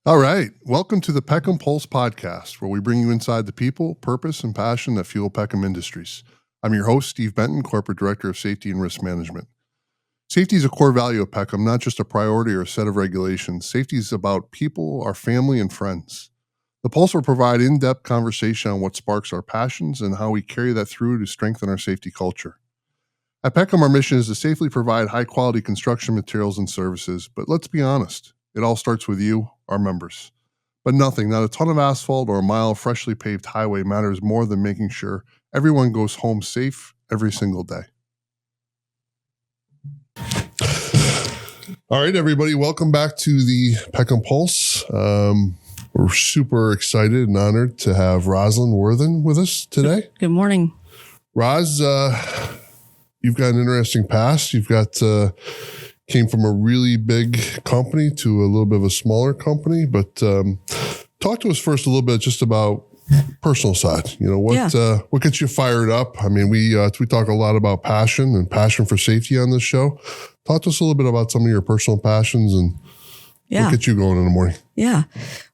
All right. Welcome to the Peckham Pulse Podcast, where we bring you inside the people, purpose, and passion that fuel Peckham Industries. I'm your host, Steve Benton, Corporate Director of Safety and Risk Management. Safety is a core value of Peckham, not just a priority or a set of regulations. Safety is about people, our family, and friends. The Pulse will provide in-depth conversation on what sparks our passions and how we carry that through to strengthen our safety culture. At Peckham, our mission is to safely provide high-quality construction materials and services, but let's be honest, it all starts with you, our members. But nothing, not a ton of asphalt or a mile of freshly paved highway matters more than making sure everyone goes home safe every single day. All right, everybody, welcome back to the Peckham Pulse. We're super excited and honored to have Rosiland Werthen with us today. Good morning. Ros, you've got an interesting past. You've got came from a really big company to a little bit of a smaller company, but talk to us first a little bit just about personal side. You know, what gets you fired up? I mean, we talk a lot about passion and passion for safety on this show. Talk to us a little bit about some of your personal passions and what gets you going in the morning. Yeah.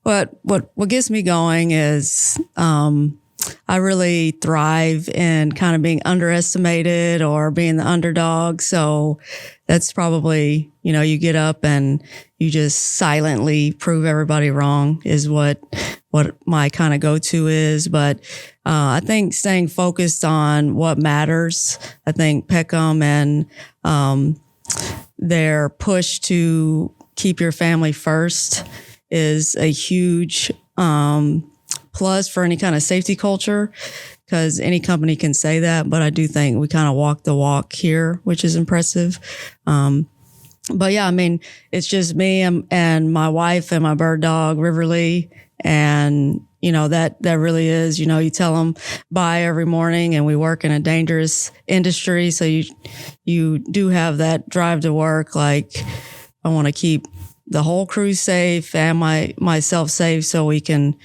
What gets me going is I really thrive in kind of being underestimated or being the underdog. So that's probably, you get up and you just silently prove everybody wrong is what my kind of go-to is. But I think staying focused on what matters, I think Peckham and their push to keep your family first is a huge plus for any kind of safety culture, because any company can say that, but I do think we kind of walk the walk here, which is impressive. But yeah, I mean, it's just me and my wife and my bird dog, Riverly. And, that really is, you tell them bye every morning, and we work in a dangerous industry. So you do have that drive to work. Like, I want to keep the whole crew safe and myself safe so we can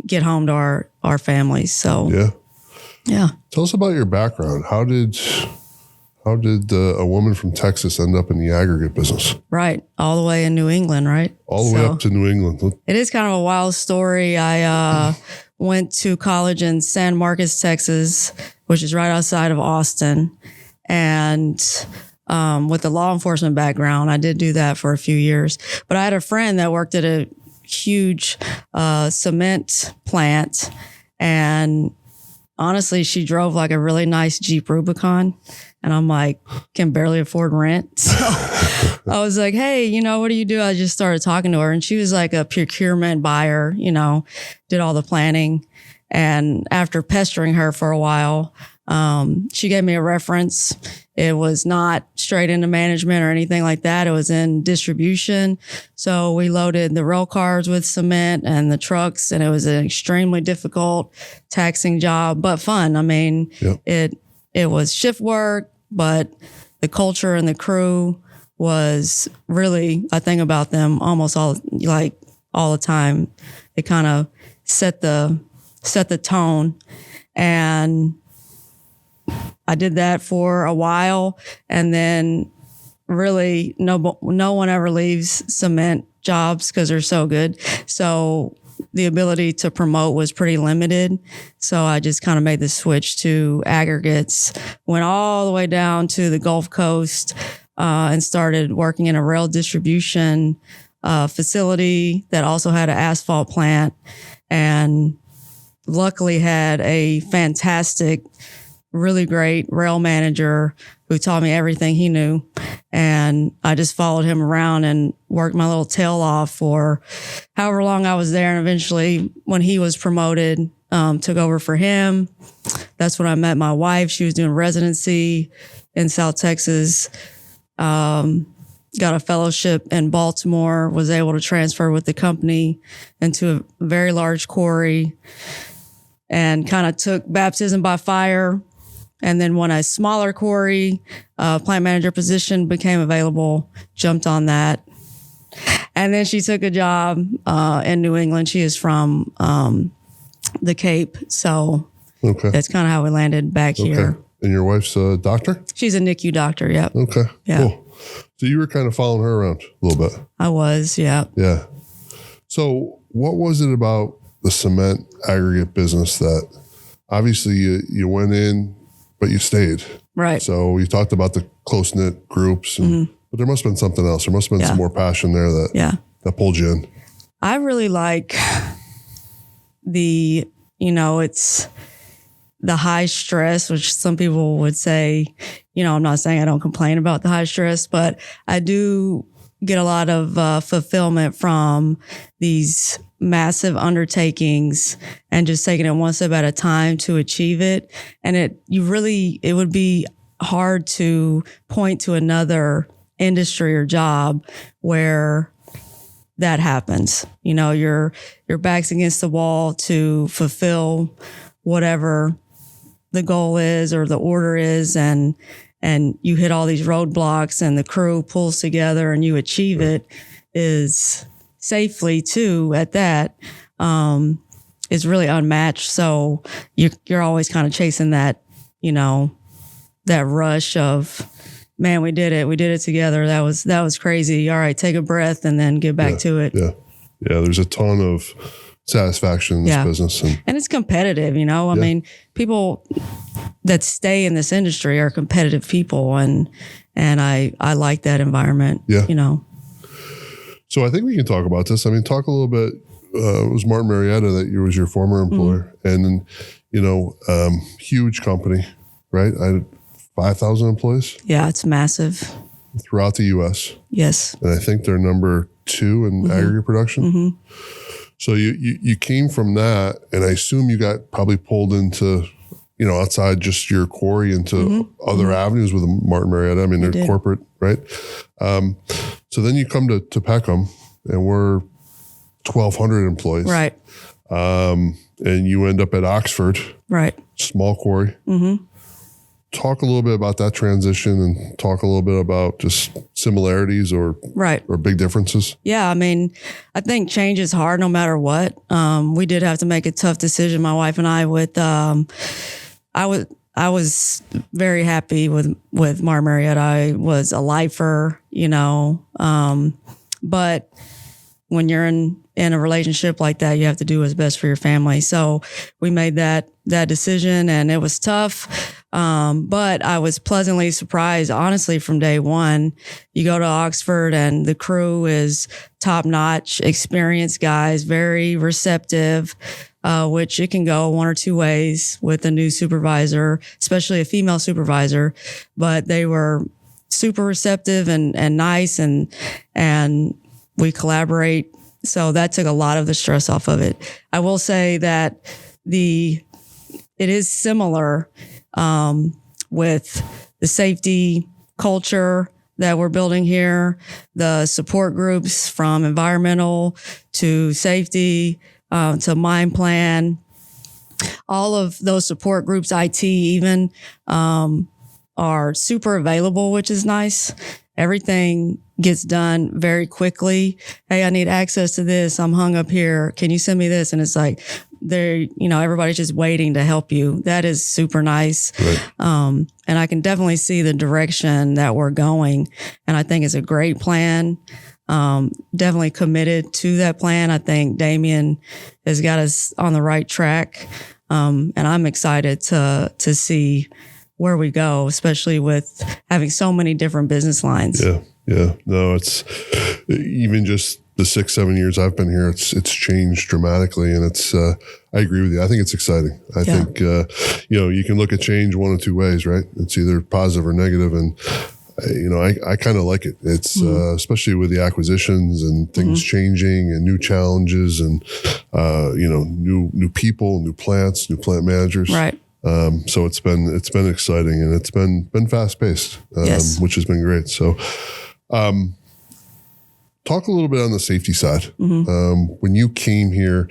get home to our families. So yeah. Tell us about your background. How did a woman from Texas end up in the aggregate business? Right. All the way in New England, right? All the way up to New England. It is kind of a wild story. I went to college in San Marcos, Texas, which is right outside of Austin. And with a law enforcement background, I did do that for a few years. But I had a friend that worked at a huge cement plant, and honestly, she drove like a really nice Jeep Rubicon, and I'm like, can barely afford rent. So I was like, hey, what do you do? I just started talking to her, and she was like a procurement buyer, did all the planning. And after pestering her for a while, she gave me a reference. It was not straight into management or anything like that. It was in distribution. So we loaded the rail cars with cement and the trucks, and it was an extremely difficult, taxing job, but fun. I mean, it was shift work, but the culture and the crew was really, I think about them almost all the time. It kind of set the tone. And I did that for a while, and then really no one ever leaves cement jobs because they're so good. So the ability to promote was pretty limited. So I just kind of made the switch to aggregates, went all the way down to the Gulf Coast, and started working in a rail distribution facility that also had an asphalt plant, and luckily had a fantastic, really great rail manager who taught me everything he knew. And I just followed him around and worked my little tail off for however long I was there. And eventually, when he was promoted, took over for him. That's when I met my wife. She was doing residency in South Texas. Got a fellowship in Baltimore, was able to transfer with the company into a very large quarry, and kind of took baptism by fire. And then when a smaller quarry plant manager position became available, jumped on that. And then she took a job in New England. She is from the Cape. So that's kind of how we landed back here. And your wife's a doctor? She's a NICU doctor, yep. Okay, yeah. Cool. So you were kind of following her around a little bit. I was, yeah. Yeah. So what was it about the cement aggregate business that obviously you went in, but you stayed? Right. So you talked about the close-knit groups, but there must have been something else. There must have been some more passion there that pulled you in. I really like it's the high stress, which some people would say, I'm not saying I don't complain about the high stress, but I do get a lot of fulfillment from these massive undertakings and just taking it one step at a time to achieve it. And it would be hard to point to another industry or job where that happens. Your back's against the wall to fulfill whatever the goal is or the order is, and you hit all these roadblocks and the crew pulls together and you achieve it is safely too at that, is really unmatched. So you're always kind of chasing that, that rush of, man, we did it together. That was crazy. All right, take a breath and then get back to it. Yeah. There's a ton of satisfaction in this business. And it's competitive, I mean, people that stay in this industry are competitive people, and I like that environment. So I think we can talk about this. I mean, talk a little bit. It was Martin Marietta that was your former employer, and huge company, right? 5,000 employees. Yeah, it's massive throughout the U.S. Yes, and I think they're number 2 in aggregate production. So you came from that, and I assume you got probably pulled into, outside just your quarry into other avenues with Martin Marietta. I mean, they're corporate, right? So then you come to Peckham, and we're 1,200 employees. Right. And you end up at Oxford. Right. Small quarry. Talk a little bit about that transition, and talk a little bit about just similarities or big differences. Yeah, I mean, I think change is hard no matter what. We did have to make a tough decision, my wife and I, with I was very happy with Martin Marietta. I was a lifer, but when you're in a relationship like that, you have to do what's best for your family. So we made that decision, and it was tough. But I was pleasantly surprised, honestly, from day one. You go to Oxford and the crew is top notch, experienced guys, very receptive, which it can go one or two ways with a new supervisor, especially a female supervisor, but they were super receptive and nice, and we collaborate. So that took a lot of the stress off of it. I will say that it is similar with the safety culture that we're building here, the support groups from environmental to safety to mine plan. All of those support groups, IT even, are super available, which is nice. Everything gets done very quickly. Hey, I need access to this. I'm hung up here. Can you send me this? And it's like, everybody's just waiting to help you. That is super nice. Right. And I can definitely see the direction that we're going. And I think it's a great plan. Definitely committed to that plan. I think Damien has got us on the right track. And I'm excited to see where we go, especially with having so many different business lines. Yeah. No, it's even just the 6-7 years I've been here, it's changed dramatically, and it's I agree with you. I think it's exciting. I think you can look at change one of two ways, right? It's either positive or negative, and I kind of like it. It's especially with the acquisitions and things changing and new challenges and new people, new plants, new plant managers. Right. So it's been exciting, and it's been fast paced, which has been great. So, talk a little bit on the safety side. When you came here,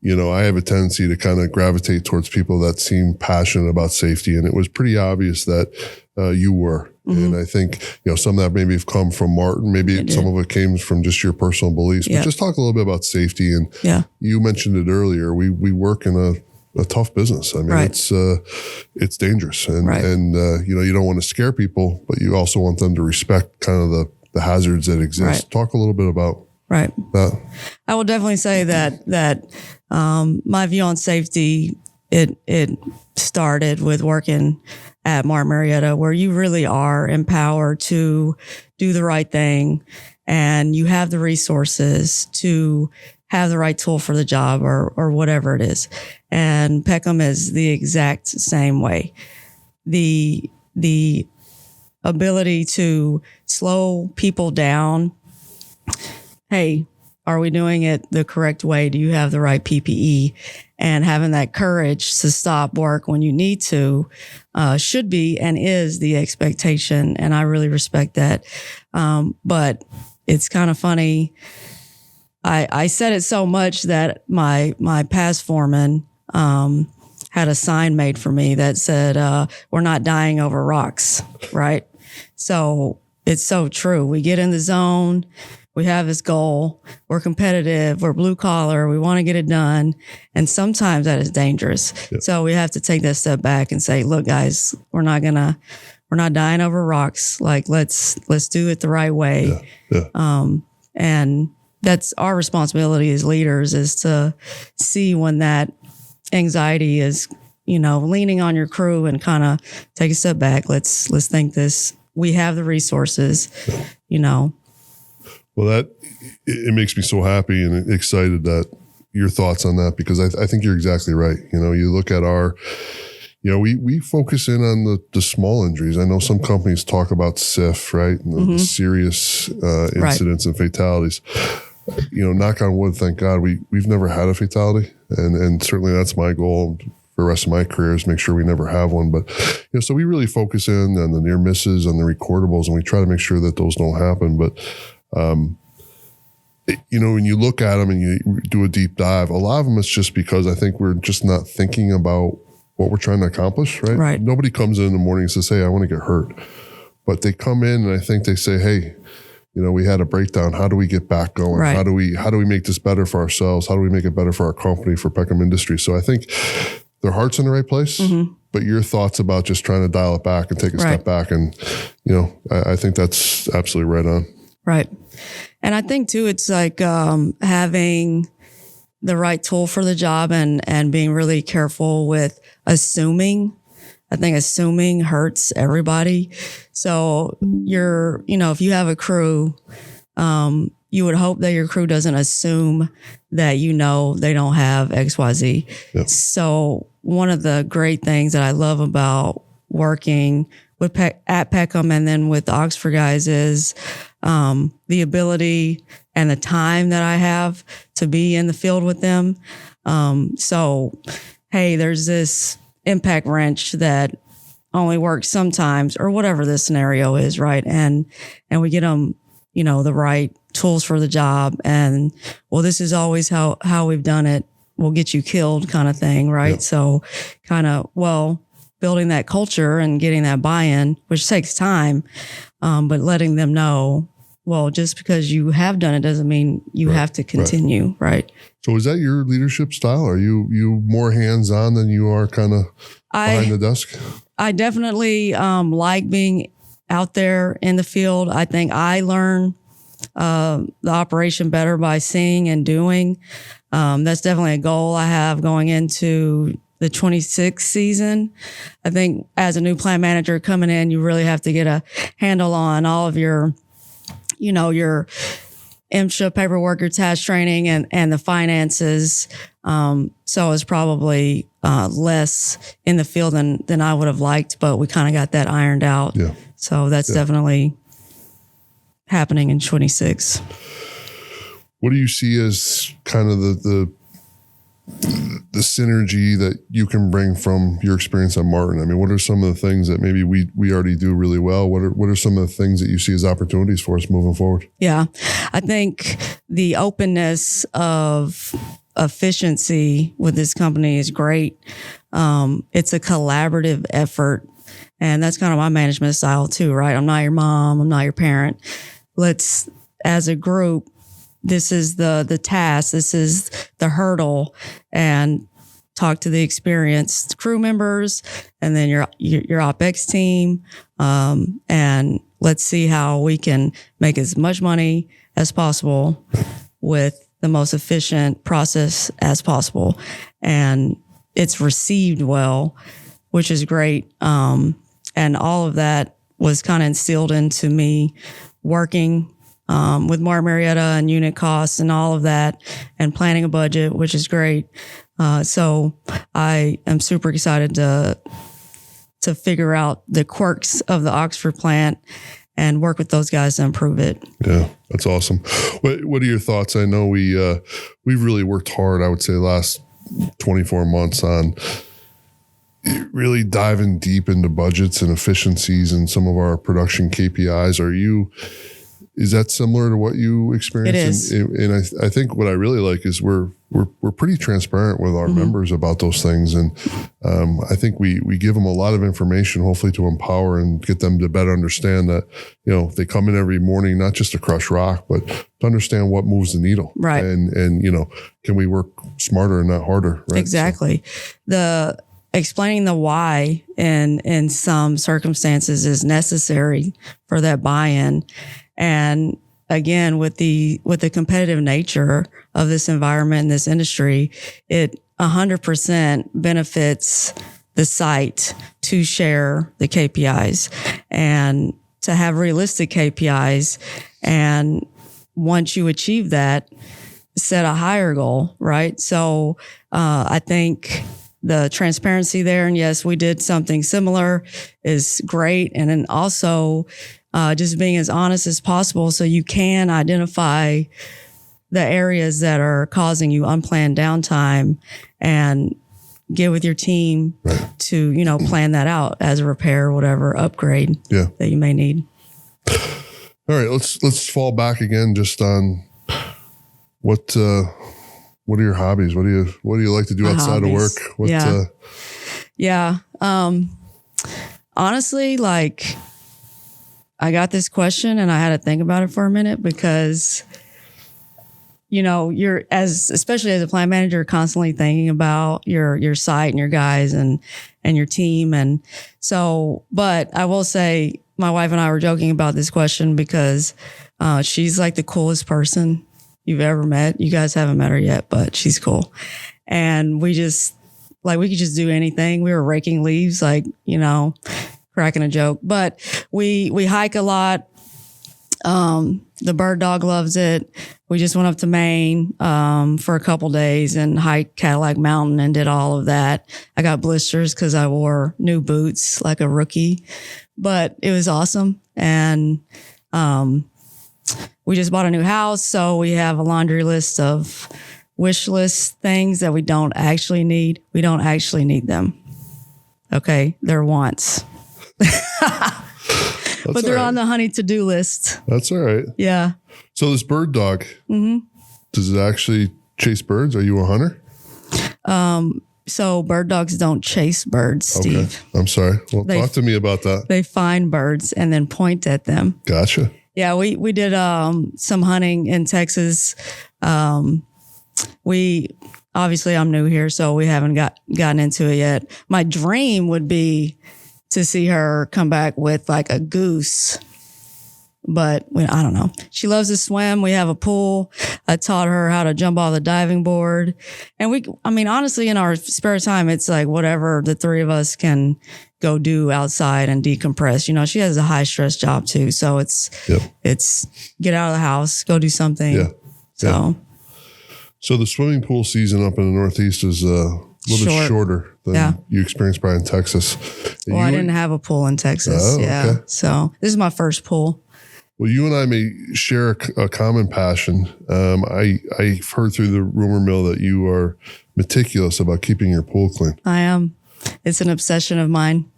I have a tendency to kind of gravitate towards people that seem passionate about safety, and it was pretty obvious that you were. And I think, some of that maybe have come from Martin, maybe some of it came from just your personal beliefs, but just talk a little bit about safety. And you mentioned it earlier. We work in a tough business. I mean, it's dangerous, and you don't want to scare people, but you also want them to respect kind of the hazards that exist. Talk a little bit about that. I will definitely say that my view on safety, it started with working at Martin Marietta, where you really are empowered to do the right thing, and you have the resources to have the right tool for the job or whatever it is. And Peckham is the exact same way. The ability to slow people down. Hey, are we doing it the correct way? Do you have the right PPE? And having that courage to stop work when you need to should be and is the expectation. And I really respect that. But it's kind of funny. I said it so much that my past foreman had a sign made for me that said, we're not dying over rocks, right? So it's so true. We get in the zone. We have this goal. We're competitive. We're blue collar. We want to get it done. And sometimes that is dangerous. Yep. So we have to take that step back and say, look, guys, we're not dying over rocks. Like, let's do it the right way. Yeah. And that's our responsibility as leaders, is to see when that anxiety is, leaning on your crew and kind of take a step back. Let's think this. We have the resources, Well, it makes me so happy and excited that your thoughts on that, because I think you're exactly right. You look at we focus in on the small injuries. I know some companies talk about SIF, right? And the serious incidents and fatalities. Knock on wood, thank God, we've never had a fatality. And certainly that's my goal for the rest of my career, is make sure we never have one. But, so we really focus in on the near misses, on the recordables, and we try to make sure that those don't happen. But, when you look at them and you do a deep dive, a lot of them, it's just because I think we're just not thinking about what we're trying to accomplish, right? Right. Nobody comes in the morning and says, hey, I want to get hurt. But they come in and I think they say, hey, we had a breakdown. How do we get back going? Right. How do we make this better for ourselves? How do we make it better for our company, for Peckham Industries? So I think their heart's in the right place, but your thoughts about just trying to dial it back and take a step back. And, I think that's absolutely right on. Right. And I think too, it's like having the right tool for the job and being really careful with assuming. I think assuming hurts everybody. So if you have a crew, you would hope that your crew doesn't assume that they don't have XYZ. Yep. So one of the great things that I love about working with at Peckham and then with the Oxford guys is the ability and the time that I have to be in the field with them. So, hey, there's this impact wrench that only works sometimes, or whatever the scenario is, right? And we get them, the right tools for the job. And, well, this is always how we've done it. We'll get you killed kind of thing, right? Yep. So kind of, building that culture and getting that buy-in, which takes time, but letting them know, just because you have done it doesn't mean you have to continue, right? So is that your leadership style? Are you more hands-on than you are kind of behind the desk? I definitely like being out there in the field. I think I learn the operation better by seeing and doing. That's definitely a goal I have going into the 26 season. I think as a new plant manager coming in, you really have to get a handle on all of your MSHA paperwork, your task training, and the finances. So it's probably less in the field than I would have liked, but we kind of got that ironed out. Yeah. So that's definitely happening in 26. What do you see as kind of the synergy that you can bring from your experience at Martin? I mean, what are some of the things that maybe we already do really well? What are some of the things that you see as opportunities for us moving forward? Yeah, I think the openness of efficiency with this company is great. It's a collaborative effort, and that's kind of my management style too, right? I'm not your mom. I'm not your parent. Let's, as a group, this is the task, this is the hurdle, and talk to the experienced crew members and then your OpEx team. And let's see how we can make as much money as possible with the most efficient process as possible. And it's received well, which is great. And all of that was kind of instilled into me working with Mark Marietta and unit costs and all of that, and planning a budget, which is great. So I am super excited to figure out the quirks of the Oxford plant and work with those guys to improve it. Yeah, that's awesome. What are your thoughts? I know we've really worked hard, I would say, last 24 months on really diving deep into budgets and efficiencies and some of our production KPIs. Is that similar to what you experienced? It is. And I think what I really like is we're pretty transparent with our members about those things. And I think we give them a lot of information, hopefully to empower and get them to better understand that, they come in every morning, not just to crush rock, but to understand what moves the needle. Right. And can we work smarter and not harder? Right? Exactly. So. Explaining the why in some circumstances is necessary for that buy-in. And again, with the competitive nature of this environment and this industry, it 100% benefits the site to share the KPIs and to have realistic KPIs. And once you achieve that, set a higher goal, right? So I think the transparency there, and yes, we did something similar, is great. And then also just being as honest as possible so you can identify the areas that are causing you unplanned downtime and get with your team to, plan that out as a repair, whatever upgrade that you may need. All right, let's fall back again just on what are your hobbies? What do you like to do outside of work? Honestly, like, I got this question and I had to think about it for a minute because, especially as a plant manager, constantly thinking about your site and your guys and your team. And so, but I will say my wife and I were joking about this question because she's like the coolest person you've ever met. You guys haven't met her yet, but she's cool. And we could just do anything. We were raking leaves, cracking a joke, but we hike a lot. The bird dog loves it. We just went up to Maine, for a couple days and hiked Cadillac Mountain and did all of that. I got blisters because I wore new boots like a rookie, but it was awesome. And, we just bought a new house, so we have a laundry list of wish list things that we don't actually need. We don't actually need them. Okay, they're wants. But they're on the honey to-do list. That's all right. Yeah. So this bird dog, does it actually chase birds? Are you a hunter? So bird dogs don't chase birds, Steve. Okay. I'm sorry. Well, talk to me about that. They find birds and then point at them. Gotcha. Yeah, we did some hunting in Texas. Obviously I'm new here, so we haven't gotten into it yet. My dream would be to see her come back with like a goose, but I don't know. She loves to swim. We have a pool. I taught her how to jump off the diving board, and honestly, in our spare time, it's like whatever the three of us can go do outside and decompress. She has a high stress job too. So it's get out of the house, go do something. Yeah. So the swimming pool season up in the Northeast is a little bit shorter than you experienced probably in Texas. Well, I didn't have a pool in Texas. Oh, okay. So this is my first pool. Well, you and I may share a common passion. I've heard through the rumor mill that you are meticulous about keeping your pool clean. I am. It's an obsession of mine.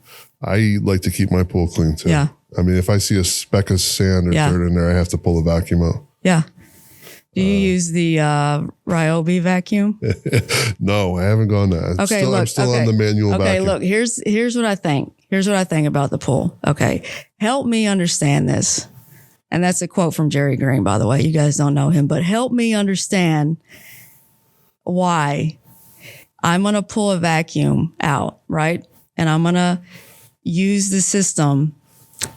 I like to keep my pool clean too. Yeah. If I see a speck of sand or dirt in there, I have to pull the vacuum out. Yeah. Do you use the Ryobi vacuum? No, I haven't gone there. I'm still on the manual vacuum. Okay, look, here's what I think. Here's what I think about the pool. Okay. Help me understand this. And that's a quote from Jerry Green, by the way. You guys don't know him, but help me understand why I'm going to pull a vacuum out, right? And I'm going to use the system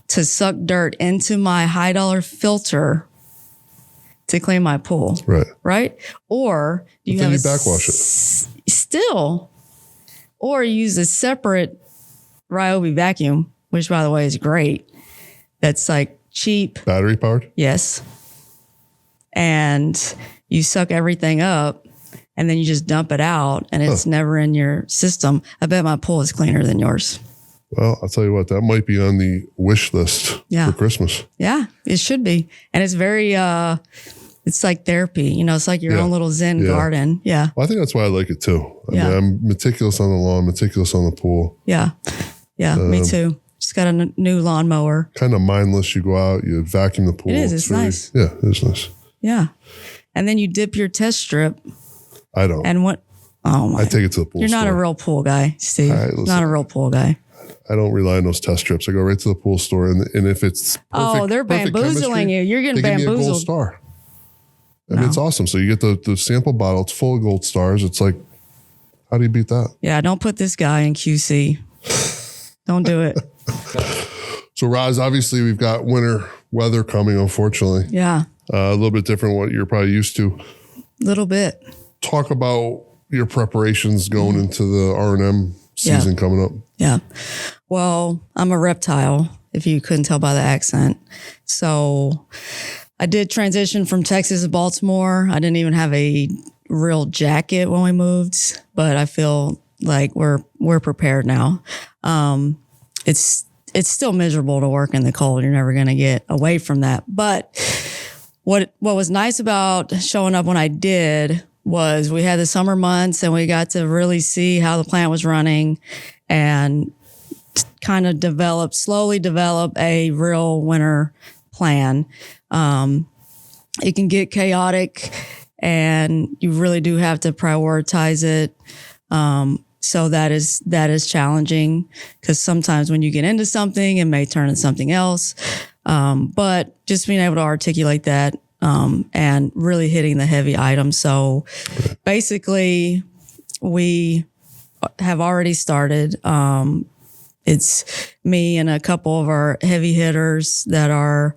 to suck dirt into my $high filter to clean my pool. Right. Or you then have you backwash it still, or use a separate Ryobi vacuum, which by the way is great. That's like cheap. Battery powered? Yes. And you suck everything up and then you just dump it out and it's never in your system. I bet my pool is cleaner than yours. Well, I'll tell you what, that might be on the wish list for Christmas. Yeah, it should be. And it's very, it's like therapy. You know, it's like your own little Zen garden. Yeah. Well, I think that's why I like it too. I mean, I'm meticulous on the lawn, meticulous on the pool. Yeah. Yeah, me too. Just got a new lawnmower. Kind of mindless. You go out, you vacuum the pool. It is. It's nice. Yeah, it is nice. Yeah. And then you dip your test strip. I don't. And what? Oh my. I take it to the pool. You're not a real pool guy, Steve. Right, not a real pool guy. I don't rely on those test strips. I go right to the pool store, and if it's perfect, they're bamboozling you. You're getting bamboozled. Give me a gold star. I mean, it's awesome. So you get the sample bottle. It's full of gold stars. It's like, how do you beat that? Yeah, don't put this guy in QC. Don't do it. So, Roz, obviously we've got winter weather coming, unfortunately. Yeah. A little bit different what you're probably used to. A little bit. Talk about your preparations going into the R&M season coming up. Yeah. Well, I'm a reptile, if you couldn't tell by the accent. So I did transition from Texas to Baltimore. I didn't even have a real jacket when we moved, but I feel like we're prepared now. It's still miserable to work in the cold. You're never going to get away from that. But what was nice about showing up when I did was we had the summer months and we got to really see how the plant was running and kind of slowly develop a real winter plan. It can get chaotic and you really do have to prioritize it. So that is challenging because sometimes when you get into something, it may turn into something else. But just being able to articulate that, and really hitting the heavy items. So basically we have already started. It's me and a couple of our heavy hitters that are,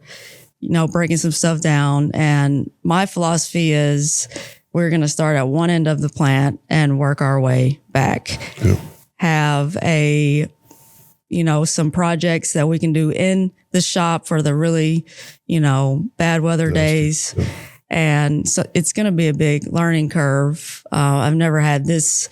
breaking some stuff down. And my philosophy is we're going to start at one end of the plant and work our way back. Yeah. Have some projects that we can do in the shop for the really, bad weather days. Yeah. And so it's going to be a big learning curve. I've never had this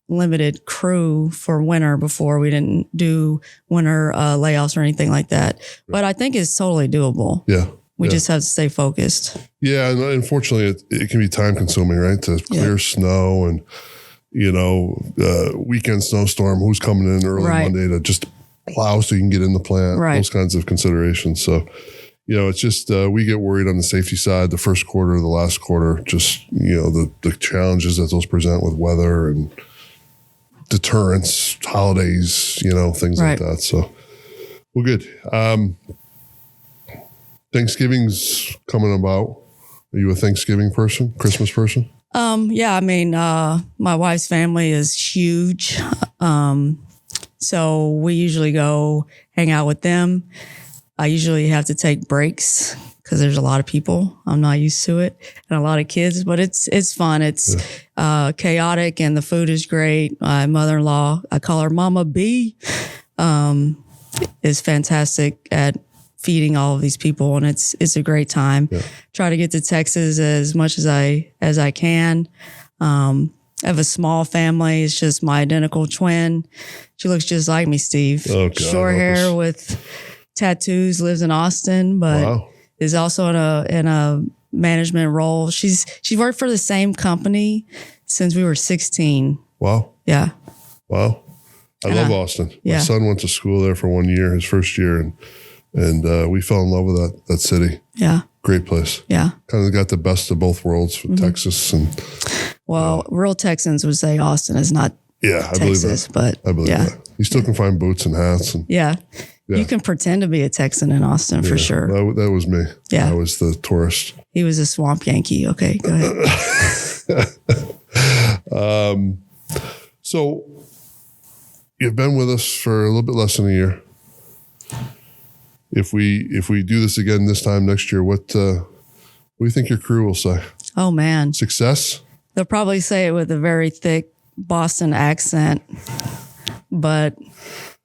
limited crew for winter before. We didn't do winter layoffs or anything like that. Right. But I think it's totally doable. Yeah. We just have to stay focused. Yeah. And unfortunately, it can be time consuming, right? To clear snow and, weekend snowstorm, who's coming in early Monday to just plow so you can get in the plant, those kinds of considerations. So, it's just, we get worried on the safety side, the first quarter, the last quarter, just, the challenges that those present with weather and deterrence, holidays, things like that. So we're good. Thanksgiving's coming about. Are you a Thanksgiving person, Christmas person? Yeah, I mean, my wife's family is huge. So we usually go hang out with them. I usually have to take breaks because there's a lot of people. I'm not used to it and a lot of kids, but it's fun. It's chaotic and the food is great. My mother-in-law, I call her Mama B, is fantastic at feeding all of these people, and it's a great time. Yeah. Try to get to Texas as much as I can. I have a small family. It's just my identical twin. She looks just like me, Steve. Oh, God, short hair with tattoos, lives in Austin, but is also in a management role. She's worked for the same company since we were 16. Wow. Yeah. Wow. I love Austin. My son went to school there for 1 year, his first year, and we fell in love with that city. Yeah. Great place. Yeah. Kind of got the best of both worlds with Texas and. Well, real Texans would say Austin is not Texas, but I believe that. You still can find boots and hats. And, you can pretend to be a Texan in Austin for sure. That was me. Yeah. I was the tourist. He was a swamp Yankee. Okay, go ahead. So you've been with us for a little bit less than a year. If we do this again this time next year, what What do you think your crew will say? Oh, man. Success? They'll probably say it with a very thick Boston accent. But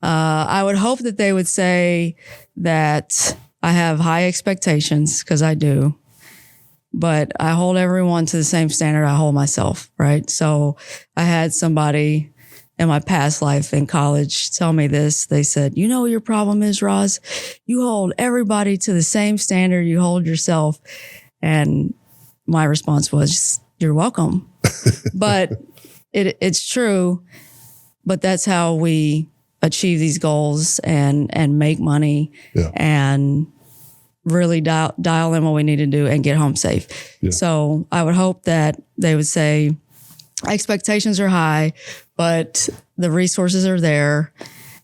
I would hope that they would say that I have high expectations, because I do. But I hold everyone to the same standard I hold myself, right? So I had somebody in my past life in college tell me this. They said, you know what your problem is, Roz? You hold everybody to the same standard you hold yourself. And my response was, you're welcome. But it's true. But that's how we achieve these goals and make money and really dial in what we need to do and get home safe. Yeah. So I would hope that they would say expectations are high, but the resources are there.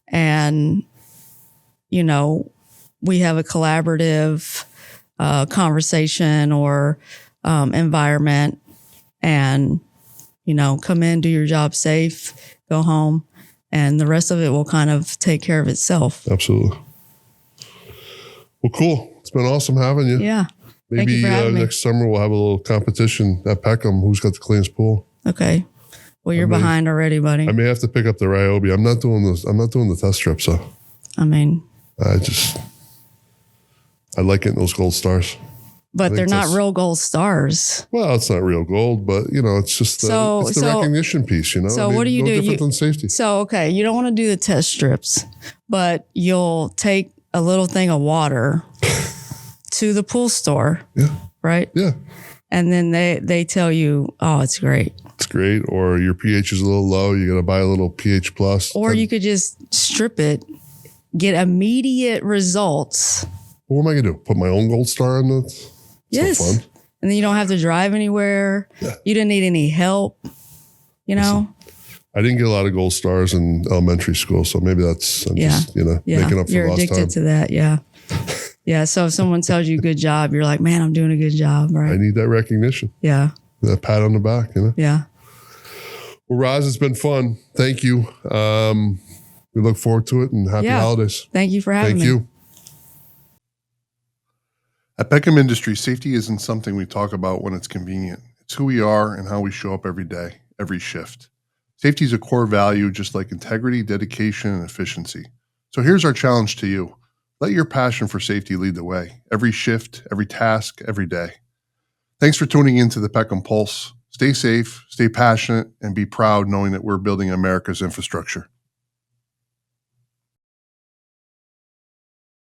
And, you know, we have a collaborative conversation or environment, and, you know, come in, do your job safe, go home, and the rest of it will kind of take care of itself. Absolutely. Well, cool. It's been awesome having you. Yeah. Maybe next summer we'll have a little competition at Peckham. Who's got the cleanest pool? Okay. Well, you're behind already, buddy. I may have to pick up the Ryobi. I'm not doing the test strip, so. I mean, I like getting those gold stars. But they're not real gold stars. Well, it's not real gold, but you know, it's just it's the recognition piece, you know. So what do you do? Different than safety. So okay, you don't want to do the test strips, but you'll take a little thing of water to the pool store. Yeah. Right? Yeah. And then they tell you, oh, it's great. It's great. Or your pH is a little low. You got to buy a little pH plus. Or you could just strip it, get immediate results. What am I going to do? Put my own gold star on it? Yes. Fun. And then you don't have to drive anywhere. Yeah. You didn't need any help, you know? I didn't get a lot of gold stars in elementary school, so maybe just, making up for lost time. You're addicted to that, yeah. Yeah, so if someone tells you good job, you're like, man, I'm doing a good job, right? I need that recognition. Yeah. That pat on the back, you know? Yeah. Well, Roz, it's been fun. Thank you. We look forward to it, and happy holidays. Thank you for having me. Thank you. At Peckham Industries, safety isn't something we talk about when it's convenient. It's who we are and how we show up every day, every shift. Safety is a core value, just like integrity, dedication, and efficiency. So here's our challenge to you. Let your passion for safety lead the way, every shift, every task, every day. Thanks for tuning in to the Peckham Pulse. Stay safe, stay passionate, and be proud knowing that we're building America's infrastructure.